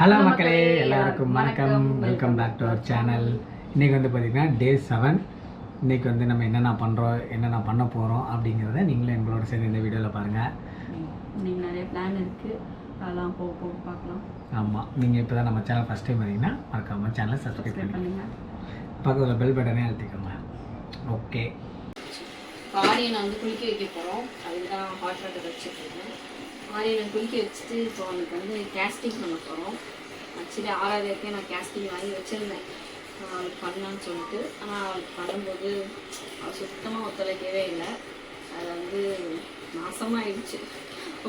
Hello மக்களே, எல்லாருக்கும் வணக்கம். Welcome back to our channel. இன்றைக்கி வந்து பார்த்திங்கன்னா டே 7. இன்றைக்கி வந்து நம்ம என்னென்ன பண்ணுறோம், என்னென்ன பண்ண போகிறோம் அப்படிங்கிறத நீங்களும் எங்களோட சேர்ந்து இந்த வீடியோவில் பாருங்கள். இன்றைக்கி நிறைய பிளான் இருக்குது, அதெல்லாம் போக பார்க்கலாம். ஆமாம், நீங்கள் இப்போ தான் நம்ம சேனல் ஃபஸ்ட் டைம் வரீங்கன்னா மறக்காமல் சேனலை சப்ஸ்கிரைப் பண்ணுங்கள். பக்கத்தில் பெல் பட்டனே அழுத்திக்கோங்க. ஓகே, ஆரியனை வந்து குளிக்க வைக்க போகிறோம். அதுக்கு தான் ஹாட் வாட்டர் வச்சுருக்கேன். ஆரியனை குளிக்க வச்சுட்டு இப்போ அவனுக்கு வந்து கேஸ்டிங் பண்ண போகிறோம். ஆக்சுவலி 6வது நான் கேஸ்டிங் வாங்கி வச்சுருந்தேன் அவளுக்கு பண்ணலான்னு சொல்லிட்டு. ஆனால் அவளுக்கு பண்ணும்போது அவள் சுத்தமாக ஒத்துழைக்கவே இல்லை. அது வந்து நாசமாகிடுச்சு.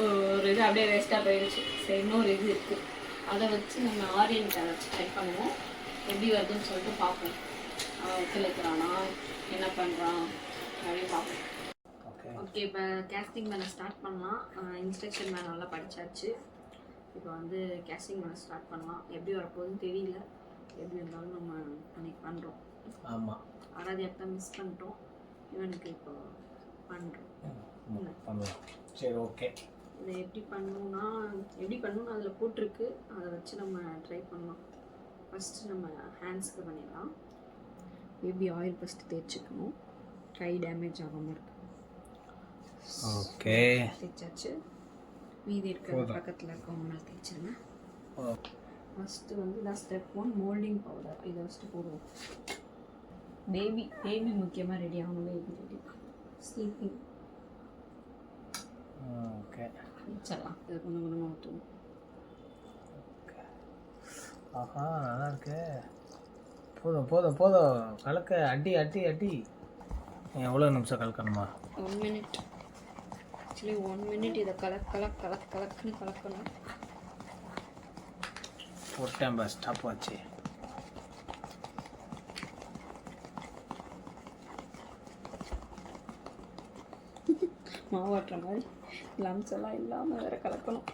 ஒரு இது அப்படியே வேஸ்ட்டாக போயிடுச்சு. சரி, இன்னொரு இது இருக்குது, அதை வச்சு நம்ம ஆரியனுக்கு அதை வச்சு ட்ரை பண்ணுவோம். எப்படி வருதுன்னு சொல்லிட்டு பார்ப்போம். அவன் ஒத்துழைக்கிறானா, என்ன பண்ணுறான் அப்படின்னு பார்ப்போம். ஓகே, இப்போ கேஸ்டிங் பண்ண ஸ்டார்ட் பண்ணலாம். இன்ஸ்ட்ரக்ஷன் நல்லா படித்தாச்சு. இப்போ வந்து கேஸ்டிங் பண்ண ஸ்டார்ட் பண்ணலாம். எப்படி வரப்போகுதுன்னு தெரியல. எப்படி இருந்தாலும் நம்ம அன்றைக்கி பண்ணுறோம். ஆமாம், 6வது மிஸ் பண்ணிட்டோம். இவனுக்கு இப்போ பண்ணுறோம். பண்ணலாம். சரி, ஓகே. இதை எப்படி பண்ணணும்னு அதில் போட்டிருக்கு. அதை வச்சு நம்ம ட்ரை பண்ணலாம். ஃபஸ்ட்டு நம்ம ஹேண்ட்ஸ்க்கு பண்ணிடலாம். பேபி ஆயில் ஃபஸ்ட்டு தேய்ச்சிக்கணும், கை டேமேஜ் ஆகாமல் இருக்கு. ஓகே, தேய்ச்சாச்சு. மீதி இருக்கிற பக்கத்தில் இருக்கவங்க தேய்ச்சிருங்க. ஃபஸ்ட்டு வந்து இதான் ஸ்டெப் 1, மோல்டிங் பவுடர். இதை ஃபஸ்ட்டு போடுவோம். பேபி முக்கியமாக ரெடி ஆகணும். Baby ready sleeping. ஓகே, வச்சிடலாம். இது கொஞ்சம் கொஞ்சமாக ஊற்றுவோம். ஆஹா, நல்லா இருக்கு. போதும் போதும் போதும், கலக்க. அடி அடி அடி. எவ்வளோ நிமிஷம் கலக்கணுமா? 1 மினிட். ஆக்சுவலி 1 மினிட் இதை கலக்குன்னு கலக்கணும். போட்டேன், பஸ் ஸ்டாப் ஆச்சு. மாவாட்டுற மாதிரி லம்ஸ் எல்லாம் இல்லாமல் வேற கலக்கணும்.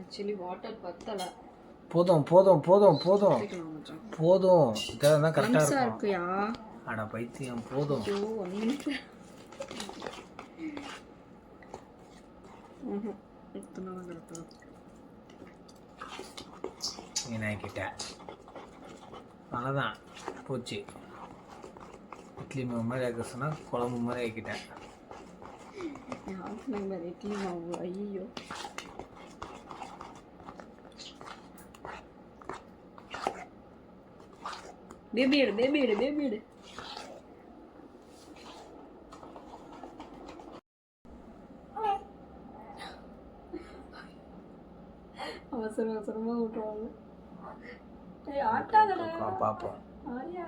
ஆக்சுவலி வாட்டர் பத்தலை. போதும் போதும் போதும் போதும் போதும், இதெல்லாம் கரெக்டாக இருக்குயா. அட பைத்தியம், போதும். 1 மினிட். வீணாக்கிட்ட, அவ்வளோதான் போச்சு. இட்லி மாவு மாதிரி ஆக்க சொன்னால் குழம்பு மாதிரி ஆக்கிட்டேன். இட்லி மாவு, ஐயோ. பேபி எடு. அவசரமா விட்டுருவாங்க. ஆட்டாதடா, பார்ப்போம். ஆரியா,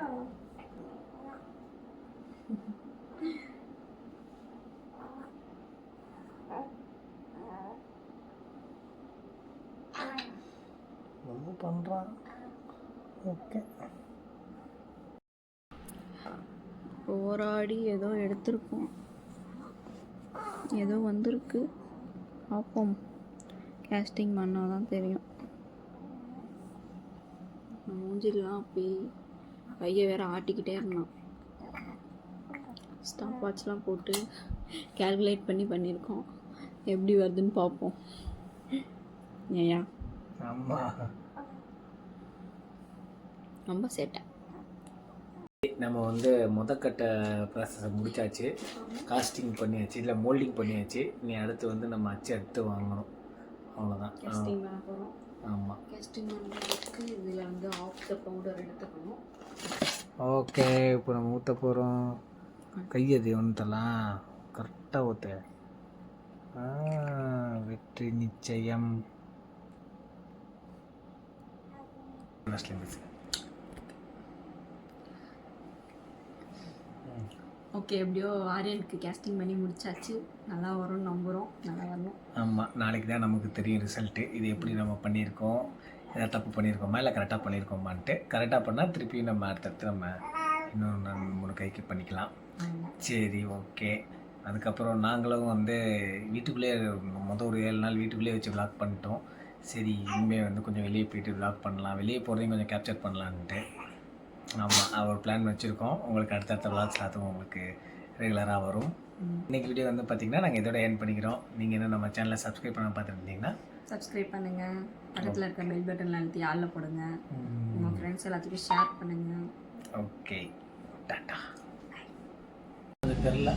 ரொம்ப பண்ணுறான். ஓகே, போராடி ஏதோ எடுத்திருக்கோம், ஏதோ வந்திருக்கு. பார்ப்போம், கேஸ்டிங் பண்ணால் தான் தெரியும். மூஞ்சிலாம் அப்படி கையை வேற ஆட்டிக்கிட்டே இருந்தான். ஸ்டாப் வாட்ச்லாம் போட்டு கேல்குலேட் பண்ணியிருக்கோம். எப்படி வருதுன்னு பார்ப்போம். ஏயா ரொம்ப சேட்டை. நம்ம வந்து முதக்கட்ட ப்ராசஸை முடிச்சாச்சு. காஸ்டிங் பண்ணியாச்சு, இல்லை மோல்டிங் பண்ணியாச்சு. நீ அடுத்து வந்து நம்ம அச்சு எடுத்து வாங்கணும், அவ்வளோதான். கேஸ்டிங் பண்ண போகிறோம். ஆமாம், கேஸ்டிங் பண்ணுறதுக்கு இதில் வந்து ஆஃப் த பவுடர் எடுத்துக்கணும். ஓகே, இப்போ நம்ம ஊற்ற போகிறோம். கையது ஒன்றுலாம் கரெக்டாக ஊற்ற. வெற்றி நிச்சயம். ஓகே, எப்படியோ ஆரியனுக்கு கேஸ்டிங் பண்ணி முடிச்சாச்சு. நல்லா வரும்னு நம்புகிறோம், நல்லா வரணும். ஆமாம், நாளைக்கு தான் நமக்கு தெரியும் ரிசல்ட்டு. இது எப்படி நம்ம பண்ணியிருக்கோம், எதாவது தப்பு பண்ணியிருக்கோமா இல்லை கரெக்டாக பண்ணியிருக்கோமான்ட்டு. கரெக்டாக பண்ணால் திருப்பி நம்ம அடுத்தடுத்து நம்ம இன்னும் 3 கைக்கு பண்ணிக்கலாம். சரி, ஓகே. அதுக்கப்புறம் நாங்களும் வந்து வீட்டுக்குள்ளேயே ஒரு 7 நாள் வீட்டுக்குள்ளேயே வச்சு விளாக் பண்ணிட்டோம். சரி, இனிமேல் வந்து கொஞ்சம் வெளியே போயிட்டு விளாக் பண்ணலாம், வெளியே போகிறதையும் கொஞ்சம் கேப்சர் பண்ணலான்ட்டு. ஆமாம் ஒரு பிளான் வச்சுருக்கோம். உங்களுக்கு அடுத்தடுத்த விளாக்ஸ் அதுவும் உங்களுக்கு ரெகுலராக வரும். இன்றைக்கி வீடியோ வந்து பார்த்திங்கன்னா நாங்கள் இதோட எண்ட் பண்ணிக்கிறோம். நீங்கள் இன்னும் நம்ம சேனலை சப்ஸ்கிரைப் பண்ண பார்த்துருந்தீங்கன்னா சப்ஸ்கிரைப் பண்ணுங்கள், பக்கத்தில் இருக்க பெல் பட்டன் அழுத்தி ஆளில் போடுங்க, உங்கள் ஃப்ரெண்ட்ஸ் எல்லாத்துக்கும் ஷேர் பண்ணுங்கள். Okay tata. அது தெரில